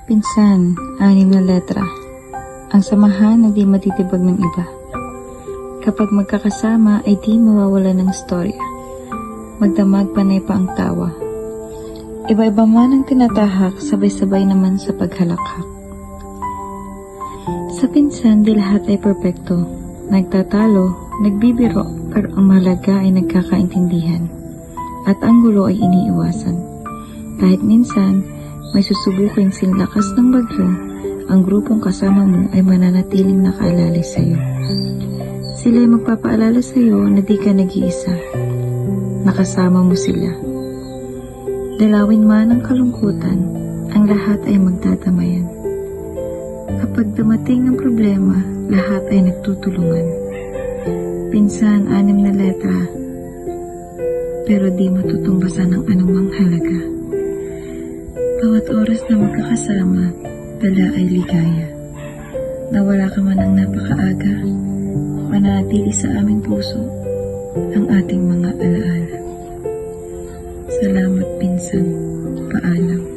Pinsan, 6 na letra. Ang samahan na di matitibag ng iba. Kapag magkakasama ay di mawawala ng storya. Magdamag panay pa ang tawa. Iba-iba man ang tinatahak, sabay-sabay naman sa paghalakhak. Sa pinsan, di lahat ay perpekto. Nagtatalo, nagbibiro, pero ang mahalaga ay nagkakaintindihan. At ang gulo ay iniiwasan. Kahit minsan, may susubuking sinlakas ng bagyo, ang grupong kasama mo ay mananatiling nakaalala sa iyo. Sila ay magpapaalala sa iyo na di ka nag-iisa. Nakasama mo sila. Dalawin man ang kalungkutan, ang lahat ay magtatamayan. Kapag dumating ang problema, lahat ay nagtutulungan. Pinsan, 6 na letra, pero di matutumbasan ng anumang halaga. Bawat oras na magkakasama, dala ay ligaya. Nawala ka man ng napakaaga, manatili sa aming puso ang ating mga alaala. Salamat pinsan, paalam.